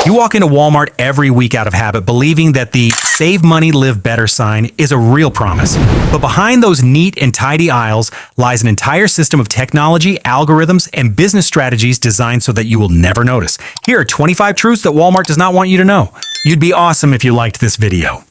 You walk into Walmart every week out of habit, believing that the save money, live better sign is a real promise. But behind those neat and tidy aisles lies an entire system of technology, algorithms, and business strategies designed so that you will never notice. Here are 25 truths that Walmart does not want you to know. You'd be awesome if you liked this video.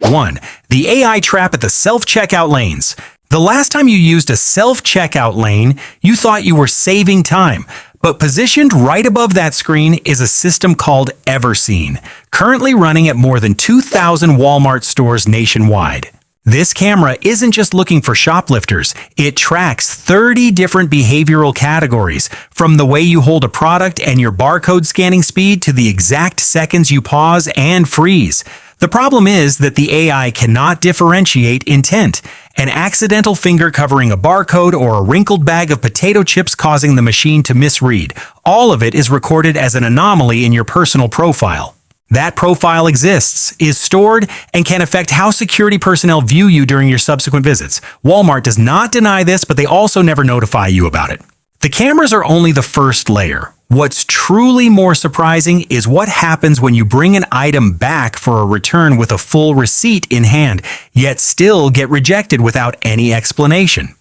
1. The AI trap at the self-checkout lanes. The last time you used a self-checkout lane, you thought you were saving time. But positioned right above that screen is a system called Everseen, currently running at more than 2,000 Walmart stores nationwide. This camera isn't just looking for shoplifters. It tracks 30 different behavioral categories, from the way you hold a product and your barcode scanning speed to the exact seconds you pause and freeze. The problem is that the AI cannot differentiate intent. An accidental finger covering a barcode or a wrinkled bag of potato chips causing the machine to misread. All of it is recorded as an anomaly in your personal profile. That profile exists, is stored, and can affect how security personnel view you during your subsequent visits. Walmart does not deny this, but they also never notify you about it. The cameras are only the first layer. What's truly more surprising is what happens when you bring an item back for a return with a full receipt in hand, yet still get rejected without any explanation.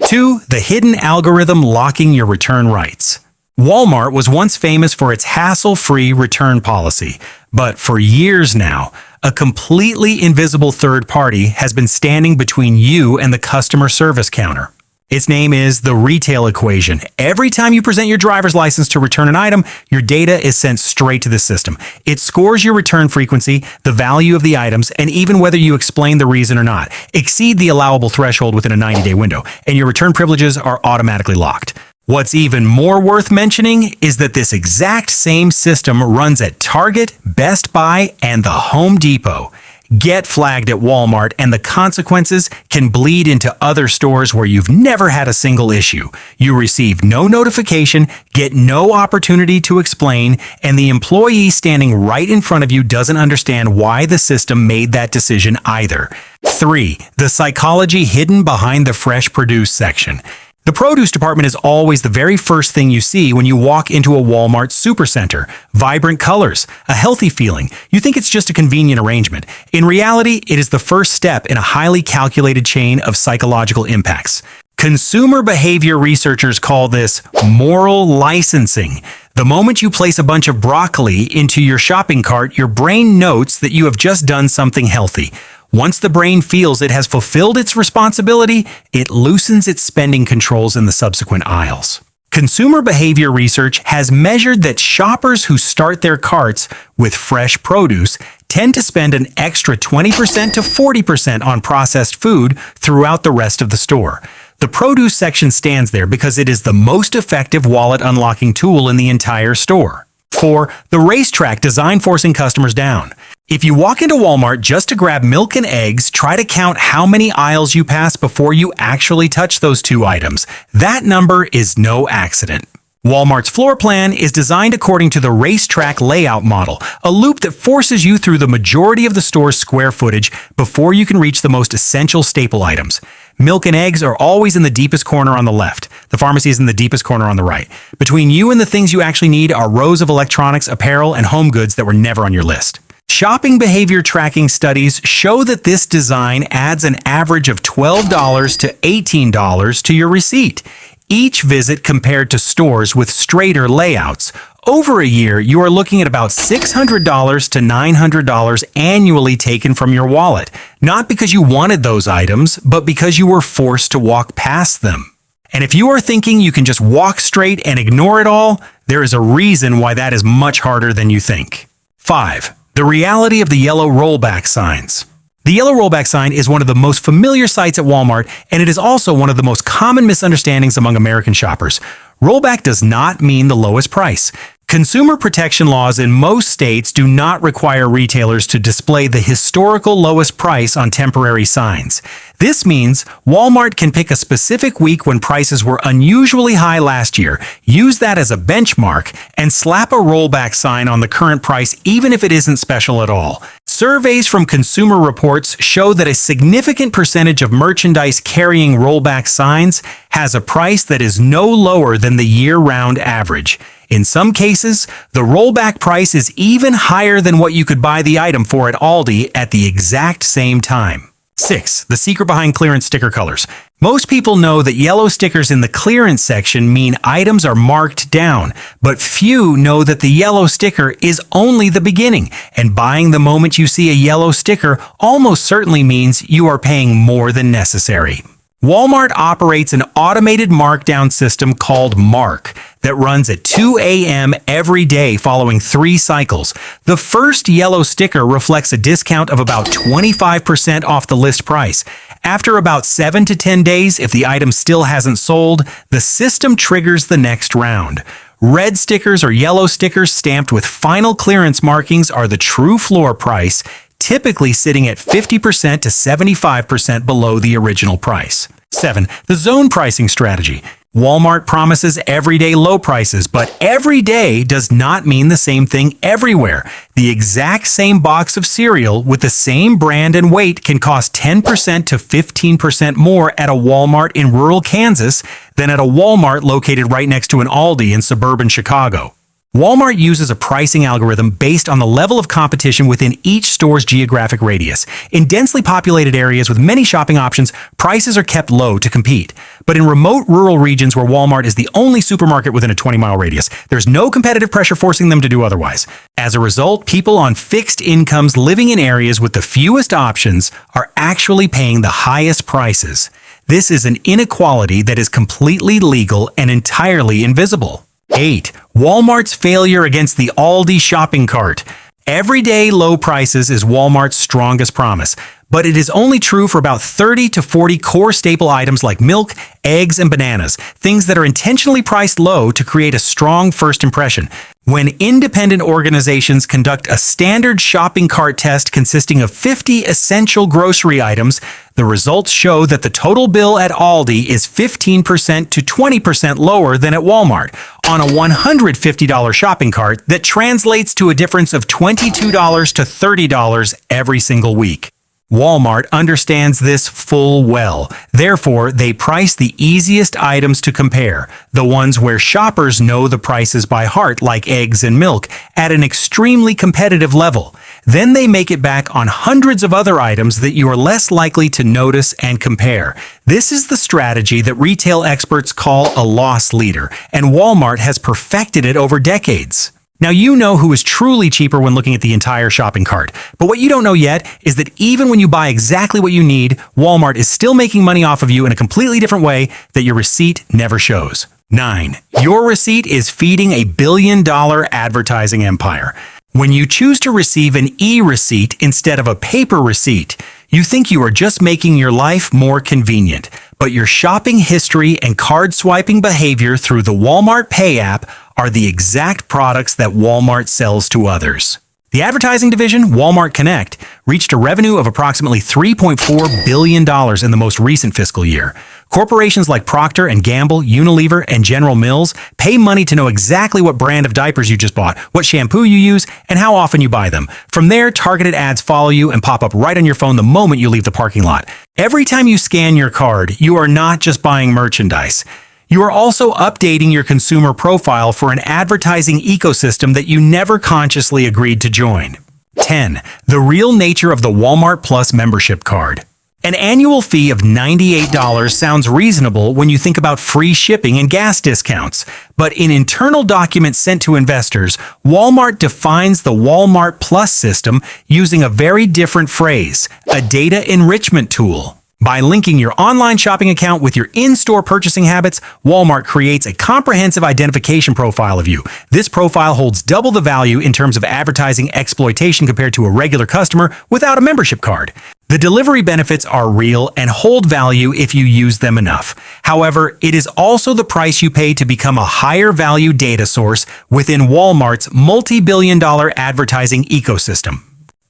2. The hidden algorithm locking your return rights. Walmart was once famous for its hassle-free return policy, but for years now, a completely invisible third party has been standing between you and the customer service counter. Its name is the retail equation. Every time you present your driver's license to return an item, your data is sent straight to the system. It scores your return frequency, the value of the items, and even whether you explain the reason or not. Exceed the allowable threshold within a 90-day window, and your return privileges are automatically locked. What's even more worth mentioning is that this exact same system runs at Target, Best Buy, and the Home Depot. Get flagged at Walmart, and the consequences can bleed into other stores where you've never had a single issue. You receive no notification, get no opportunity to explain, and the employee standing right in front of you doesn't understand why the system made that decision either. 3. The psychology hidden behind the fresh produce section. The produce department is always the very first thing you see when you walk into a Walmart supercenter. Vibrant colors, a healthy feeling. You think it's just a convenient arrangement. In reality, it is the first step in a highly calculated chain of psychological impacts. Consumer behavior researchers call this moral licensing. The moment you place a bunch of broccoli into your shopping cart, your brain notes that you have just done something healthy. Once the brain feels it has fulfilled its responsibility, it loosens its spending controls in the subsequent aisles. Consumer behavior research has measured that shoppers who start their carts with fresh produce tend to spend an extra 20% to 40% on processed food throughout the rest of the store. The produce section stands there because it is the most effective wallet unlocking tool in the entire store. 4. The racetrack design forcing customers down. If you walk into Walmart just to grab milk and eggs, try to count how many aisles you pass before you actually touch those two items. That number is no accident. Walmart's floor plan is designed according to the racetrack layout model, a loop that forces you through the majority of the store's square footage before you can reach the most essential staple items. Milk and eggs are always in the deepest corner on the left. The pharmacy is in the deepest corner on the right. Between you and the things you actually need are rows of electronics, apparel, and home goods that were never on your list. Shopping behavior tracking studies show that this design adds an average of $12 to $18 to your receipt. Each visit compared to stores with straighter layouts. Over a year, you are looking at about $600 to $900 annually taken from your wallet. Not because you wanted those items, but because you were forced to walk past them. And if you are thinking you can just walk straight and ignore it all, there is a reason why that is much harder than you think. 5. The reality of the yellow rollback signs. The yellow rollback sign is one of the most familiar sights at Walmart, and it is also one of the most common misunderstandings among American shoppers. Rollback does not mean the lowest price. Consumer protection laws in most states do not require retailers to display the historical lowest price on temporary signs. This means Walmart can pick a specific week when prices were unusually high last year, use that as a benchmark, and slap a rollback sign on the current price even if it isn't special at all. Surveys from Consumer Reports show that a significant percentage of merchandise carrying rollback signs has a price that is no lower than the year-round average. In some cases, the rollback price is even higher than what you could buy the item for at Aldi at the exact same time. 6. The secret behind clearance sticker colors. Most people know that yellow stickers in the clearance section mean items are marked down, but few know that the yellow sticker is only the beginning, and buying the moment you see a yellow sticker almost certainly means you are paying more than necessary. Walmart operates an automated markdown system called Mark that runs at 2 a.m. every day following 3 cycles. The first yellow sticker reflects a discount of about 25% off the list price. After about 7 to 10 days, if the item still hasn't sold, the system triggers the next round. Red stickers or yellow stickers stamped with final clearance markings are the true floor price, typically sitting at 50% to 75% below the original price. 7. The zone pricing strategy. Walmart promises everyday low prices, but every day does not mean the same thing everywhere. The exact same box of cereal with the same brand and weight can cost 10% to 15% more at a Walmart in rural Kansas than at a Walmart located right next to an Aldi in suburban Chicago. Walmart uses a pricing algorithm based on the level of competition within each store's geographic radius. In densely populated areas with many shopping options, prices are kept low to compete. But in remote rural regions where Walmart is the only supermarket within a 20-mile radius, there's no competitive pressure forcing them to do otherwise. As a result, people on fixed incomes living in areas with the fewest options are actually paying the highest prices. This is an inequality that is completely legal and entirely invisible. 8. Walmart's failure against the Aldi shopping cart. Everyday low prices is Walmart's strongest promise, but it is only true for about 30 to 40 core staple items like milk, eggs, and bananas, things that are intentionally priced low to create a strong first impression. When independent organizations conduct a standard shopping cart test consisting of 50 essential grocery items, the results show that the total bill at Aldi is 15% to 20% lower than at Walmart. On a $150 shopping cart, that translates to a difference of $22 to $30 every single week. Walmart understands this full well. Therefore, they price the easiest items to compare, the ones where shoppers know the prices by heart, like eggs and milk, at an extremely competitive level. Then they make it back on hundreds of other items that you are less likely to notice and compare. This is the strategy that retail experts call a loss leader, and Walmart has perfected it over decades. Now you know who is truly cheaper when looking at the entire shopping cart, but what you don't know yet is that even when you buy exactly what you need, Walmart is still making money off of you in a completely different way that your receipt never shows. 9. Your receipt is feeding a billion-dollar advertising empire. When you choose to receive an e-receipt instead of a paper receipt, you think you are just making your life more convenient, but your shopping history and card swiping behavior through the Walmart Pay app are the exact products that Walmart sells to others. The advertising division, Walmart Connect, reached a revenue of approximately $3.4 billion in the most recent fiscal year. Corporations like Procter & Gamble, Unilever, and General Mills pay money to know exactly what brand of diapers you just bought, what shampoo you use, and how often you buy them. From there, targeted ads follow you and pop up right on your phone the moment you leave the parking lot. Every time you scan your card, you are not just buying merchandise. You are also updating your consumer profile for an advertising ecosystem that you never consciously agreed to join. 10. The real nature of the Walmart Plus membership card. An annual fee of $98 sounds reasonable when you think about free shipping and gas discounts. But in internal documents sent to investors, Walmart defines the Walmart Plus system using a very different phrase, a data enrichment tool. By linking your online shopping account with your in-store purchasing habits, Walmart creates a comprehensive identification profile of you. This profile holds double the value in terms of advertising exploitation compared to a regular customer without a membership card. The delivery benefits are real and hold value if you use them enough. However, it is also the price you pay to become a higher value data source within Walmart's multi-billion-dollar advertising ecosystem.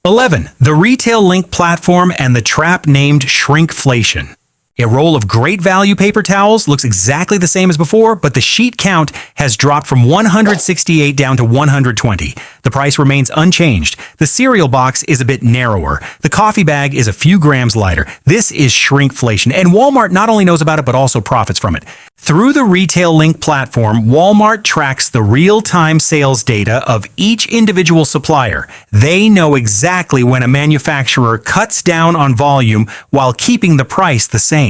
11. The retail link platform and the trap named Shrinkflation. A roll of great value paper towels looks exactly the same as before, but the sheet count has dropped from 168 down to 120. The price remains unchanged. The cereal box is a bit narrower. The coffee bag is a few grams lighter. This is shrinkflation, and Walmart not only knows about it, but also profits from it. Through the Retail Link platform, Walmart tracks the real-time sales data of each individual supplier. They know exactly when a manufacturer cuts down on volume while keeping the price the same.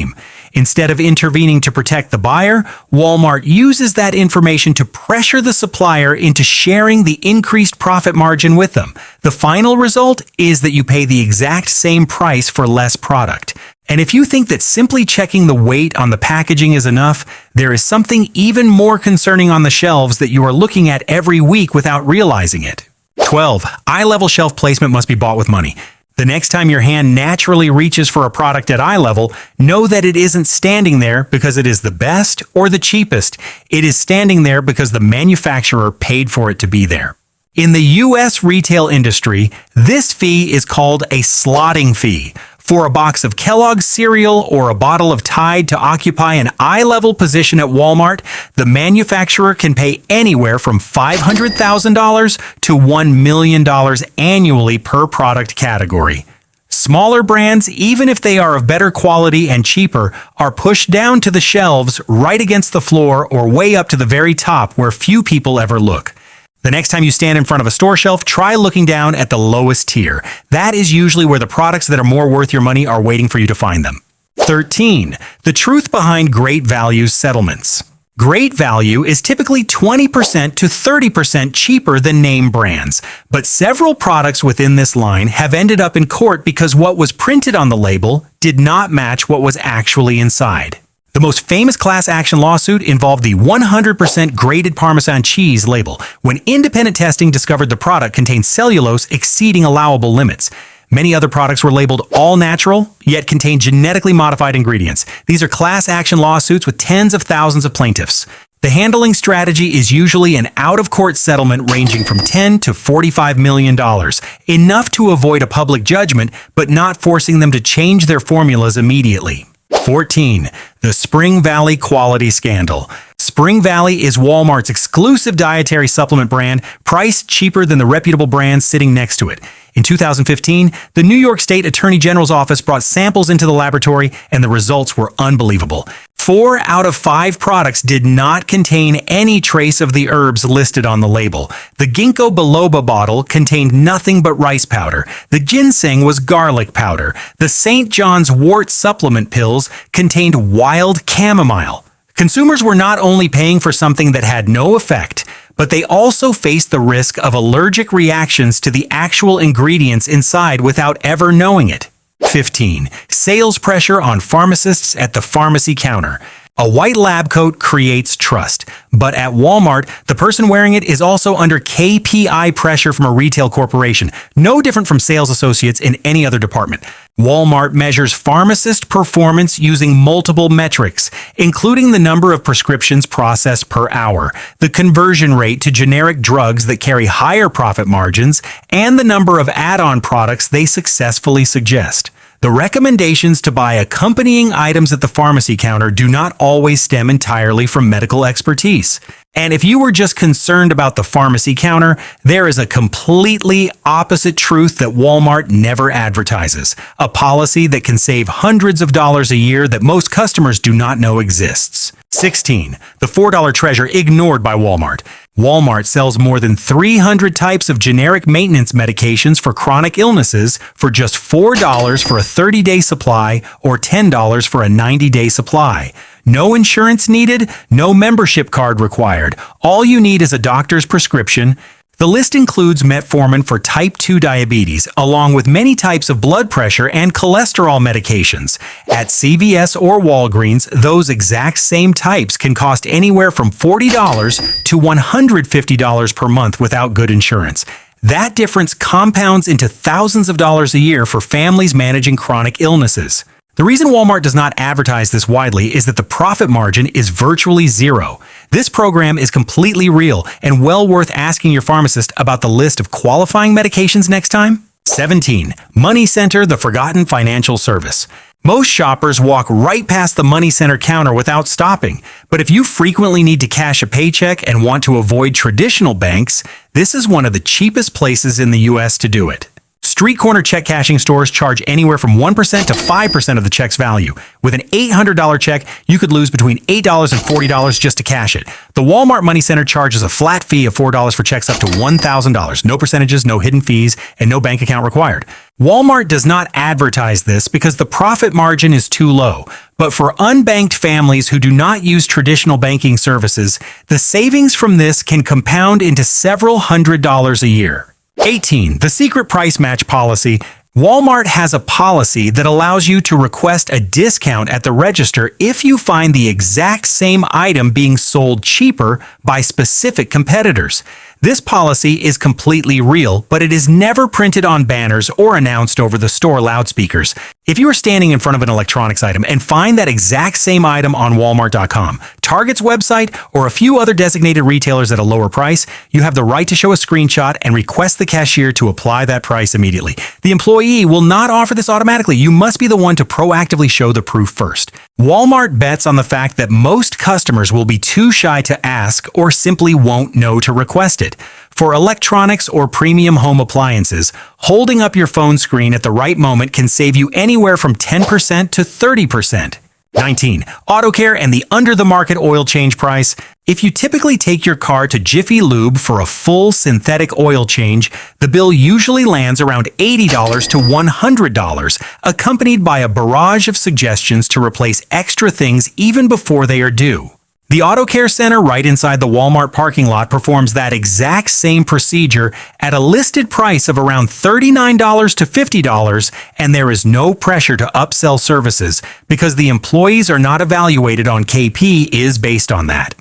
Instead of intervening to protect the buyer, Walmart uses that information to pressure the supplier into sharing the increased profit margin with them. The final result is that you pay the exact same price for less product. And if you think that simply checking the weight on the packaging is enough, there is something even more concerning on the shelves that you are looking at every week without realizing it. 12. Eye-level shelf placement must be bought with money. The next time your hand naturally reaches for a product at eye level, know that it isn't standing there because it is the best or the cheapest. It is standing there because the manufacturer paid for it to be there. In the U.S. retail industry, this fee is called a slotting fee. For a box of Kellogg's cereal or a bottle of Tide to occupy an eye-level position at Walmart, the manufacturer can pay anywhere from $500,000 to $1 million annually per product category. Smaller brands, even if they are of better quality and cheaper, are pushed down to the shelves right against the floor or way up to the very top where few people ever look. The next time you stand in front of a store shelf, try looking down at the lowest tier. That is usually where the products that are more worth your money are waiting for you to find them. 13. The truth behind great value settlements. Great value is typically 20% to 30% cheaper than name brands, but several products within this line have ended up in court because what was printed on the label did not match what was actually inside. The most famous class action lawsuit involved the 100% grated Parmesan cheese label, when independent testing discovered the product contained cellulose exceeding allowable limits. Many other products were labeled all natural, yet contained genetically modified ingredients. These are class action lawsuits with tens of thousands of plaintiffs. The handling strategy is usually an out-of-court settlement ranging from $10 to $45 million, enough to avoid a public judgment, but not forcing them to change their formulas immediately. 14. The Spring Valley Quality Scandal. Spring Valley is Walmart's exclusive dietary supplement brand, priced cheaper than the reputable brands sitting next to it. In 2015, the New York State Attorney General's office brought samples into the laboratory, and the results were unbelievable. 4 out of 5 products did not contain any trace of the herbs listed on the label. The ginkgo biloba bottle contained nothing but rice powder. The ginseng was garlic powder. The St. John's wort supplement pills contained wild chamomile. Consumers were not only paying for something that had no effect, but they also faced the risk of allergic reactions to the actual ingredients inside without ever knowing it. 15. Sales pressure on pharmacists at the pharmacy counter. A white lab coat creates trust, but at Walmart, the person wearing it is also under KPI pressure from a retail corporation, no different from sales associates in any other department. Walmart measures pharmacist performance using multiple metrics, including the number of prescriptions processed per hour, the conversion rate to generic drugs that carry higher profit margins, and the number of add-on products they successfully suggest. The recommendations to buy accompanying items at the pharmacy counter do not always stem entirely from medical expertise. And if you were just concerned about the pharmacy counter, there is a completely opposite truth that Walmart never advertises, a policy that can save hundreds of dollars a year that most customers do not know exists. 16. The $4 treasure ignored by Walmart. Walmart sells more than 300 types of generic maintenance medications for chronic illnesses for just $4 for a 30-day supply or $10 for a 90-day supply. No insurance needed, no membership card required. All you need is a doctor's prescription. The list includes metformin for type 2 diabetes, along with many types of blood pressure and cholesterol medications. At CVS or Walgreens, those exact same types can cost anywhere from $40 to $150 per month without good insurance. That difference compounds into thousands of dollars a year for families managing chronic illnesses. The reason Walmart does not advertise this widely is that the profit margin is virtually zero. This program is completely real and well worth asking your pharmacist about the list of qualifying medications next time. 17. Money Center, the forgotten financial service. Most shoppers walk right past the Money Center counter without stopping. But if you frequently need to cash a paycheck and want to avoid traditional banks, this is one of the cheapest places in the US to do it. Street corner check cashing stores charge anywhere from 1% to 5% of the check's value. With an $800 check, you could lose between $8 and $40 just to cash it. The Walmart Money Center charges a flat fee of $4 for checks up to $1,000. No percentages, no hidden fees, and no bank account required. Walmart does not advertise this because the profit margin is too low. But for unbanked families who do not use traditional banking services, the savings from this can compound into several $100s a year. 18. The secret price match policy. Walmart has a policy that allows you to request a discount at the register if you find the exact same item being sold cheaper by specific competitors. This policy is completely real, but it is never printed on banners or announced over the store loudspeakers. If you are standing in front of an electronics item and find that exact same item on Walmart.com, Target's website, or a few other designated retailers at a lower price, you have the right to show a screenshot and request the cashier to apply that price immediately. The employee will not offer this automatically. You must be the one to proactively show the proof first. Walmart bets on the fact that most customers will be too shy to ask or simply won't know to request it. For electronics or premium home appliances, holding up your phone screen at the right moment can save you anywhere from 10% to 30%. 19. AutoCare and the under-the-market oil change price. If you typically take your car to Jiffy Lube for a full synthetic oil change, the bill usually lands around $80 to $100, accompanied by a barrage of suggestions to replace extra things even before they are due. The AutoCare Center right inside the Walmart parking lot performs that exact same procedure at a listed price of around $39 to $50, and there is no pressure to upsell services because the employees are not evaluated on KP is based on that.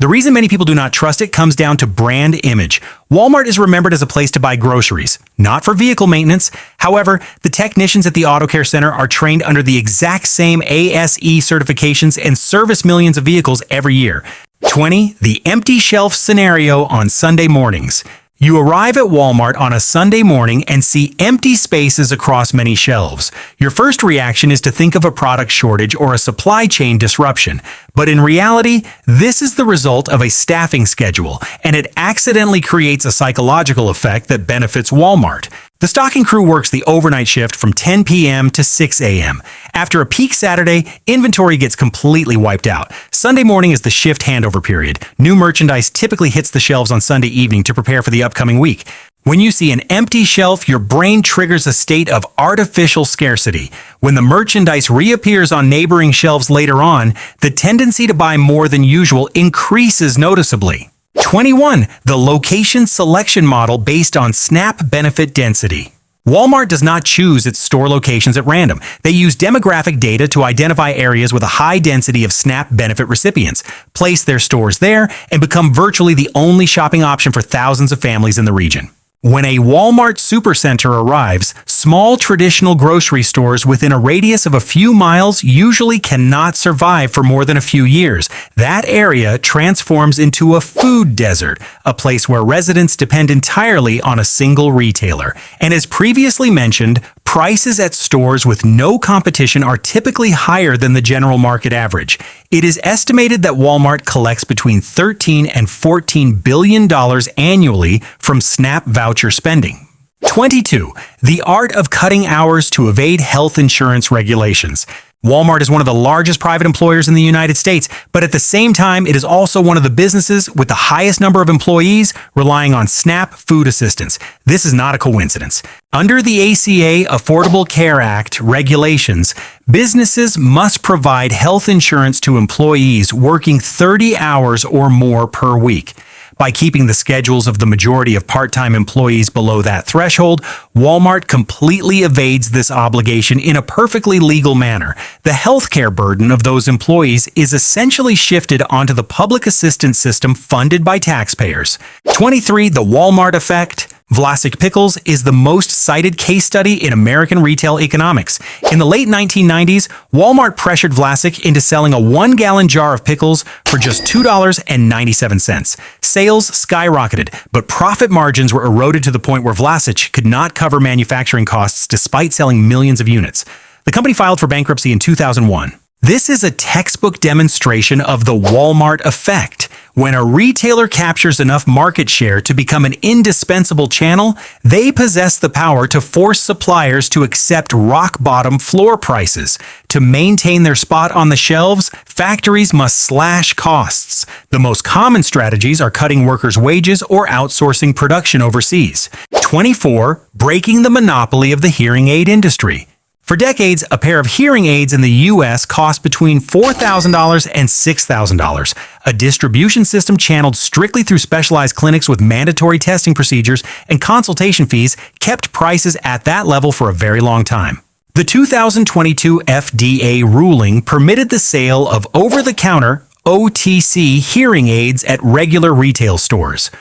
The reason many people do not trust it comes down to brand image. Walmart is remembered as a place to buy groceries, not for vehicle maintenance. However, the technicians at the AutoCare Center are trained under the exact same ASE certifications and service millions of vehicles every year. 20. The empty shelf scenario on Sunday mornings. You arrive at Walmart on a Sunday morning and see empty spaces across many shelves. Your first reaction is to think of a product shortage or a supply chain disruption. But in reality, this is the result of a staffing schedule, and it accidentally creates a psychological effect that benefits Walmart. The stocking crew works the overnight shift from 10 p.m. to 6 a.m. After a peak Saturday, inventory gets completely wiped out. Sunday morning is the shift handover period. New merchandise typically hits the shelves on Sunday evening to prepare for the upcoming week. When you see an empty shelf, your brain triggers a state of artificial scarcity. When the merchandise reappears on neighboring shelves later on, the tendency to buy more than usual increases noticeably. 21. The location selection model based on SNAP benefit density. Walmart does not choose its store locations at random. They use demographic data to identify areas with a high density of SNAP benefit recipients, place their stores there, and become virtually the only shopping option for thousands of families in the region. When a Walmart supercenter arrives, small traditional grocery stores within a radius of a few miles usually cannot survive for more than a few years. That area transforms into a food desert, a place where residents depend entirely on a single retailer. And as previously mentioned, prices at stores with no competition are typically higher than the general market average. It is estimated that Walmart collects between $13 and $14 billion annually from SNAP voucher spending. 22. The art of cutting hours to evade health insurance regulations. Walmart is one of the largest private employers in the United States, but at the same time, it is also one of the businesses with the highest number of employees relying on SNAP food assistance. This is not a coincidence. Under the ACA Affordable Care Act regulations, businesses must provide health insurance to employees working 30 hours or more per week. By keeping the schedules of the majority of part-time employees below that threshold, Walmart completely evades this obligation in a perfectly legal manner. The healthcare burden of those employees is essentially shifted onto the public assistance system funded by taxpayers. 23. The Walmart effect. Vlasic Pickles is the most cited case study in American retail economics. In the late 1990s, Walmart pressured Vlasic into selling a 1-gallon jar of pickles for just $2.97. Sales skyrocketed, but profit margins were eroded to the point where Vlasic could not cover manufacturing costs despite selling millions of units. The company filed for bankruptcy in 2001. This is a textbook demonstration of the Walmart effect. When a retailer captures enough market share to become an indispensable channel, they possess the power to force suppliers to accept rock-bottom floor prices. To maintain their spot on the shelves, factories must slash costs. The most common strategies are cutting workers' wages or outsourcing production overseas. 24. Breaking the monopoly of the hearing aid industry. For decades, a pair of hearing aids in the U.S. cost between $4,000 and $6,000. A distribution system channeled strictly through specialized clinics with mandatory testing procedures and consultation fees kept prices at that level for a very long time. The 2022 FDA ruling permitted the sale of over-the-counter OTC hearing aids at regular retail stores.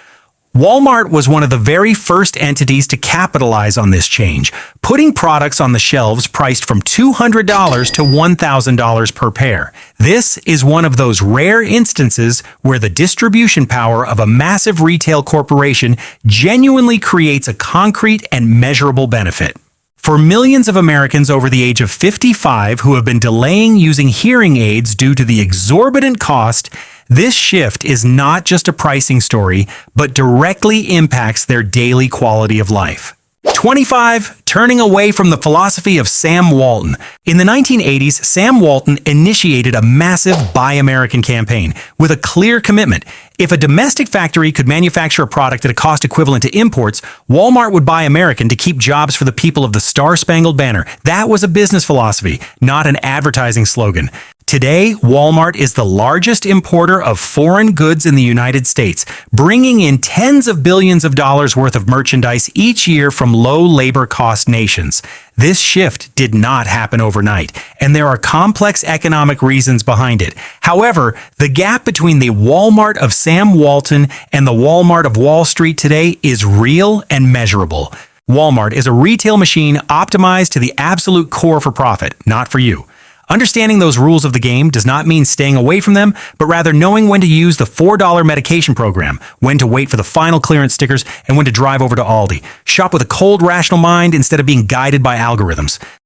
Walmart was one of the very first entities to capitalize on this change, putting products on the shelves priced from $200 to $1,000 per pair. This is one of those rare instances where the distribution power of a massive retail corporation genuinely creates a concrete and measurable benefit. For millions of Americans over the age of 55 who have been delaying using hearing aids due to the exorbitant cost, this shift is not just a pricing story, but directly impacts their daily quality of life. 25. Turning away from the philosophy of Sam Walton. In the 1980s, Sam Walton initiated a massive Buy American campaign with a clear commitment. If a domestic factory could manufacture a product at a cost equivalent to imports, Walmart would buy American to keep jobs for the people of the Star-Spangled Banner. That was a business philosophy, not an advertising slogan. Today, Walmart is the largest importer of foreign goods in the United States, bringing in tens of billions of dollars worth of merchandise each year from low labor cost nations. This shift did not happen overnight, and there are complex economic reasons behind it. However, the gap between the Walmart of Sam Walton and the Walmart of Wall Street today is real and measurable. Walmart is a retail machine optimized to the absolute core for profit, not for you. Understanding those rules of the game does not mean staying away from them, but rather knowing when to use the $4 medication program, when to wait for the final clearance stickers, and when to drive over to Aldi. Shop with a cold, rational mind instead of being guided by algorithms.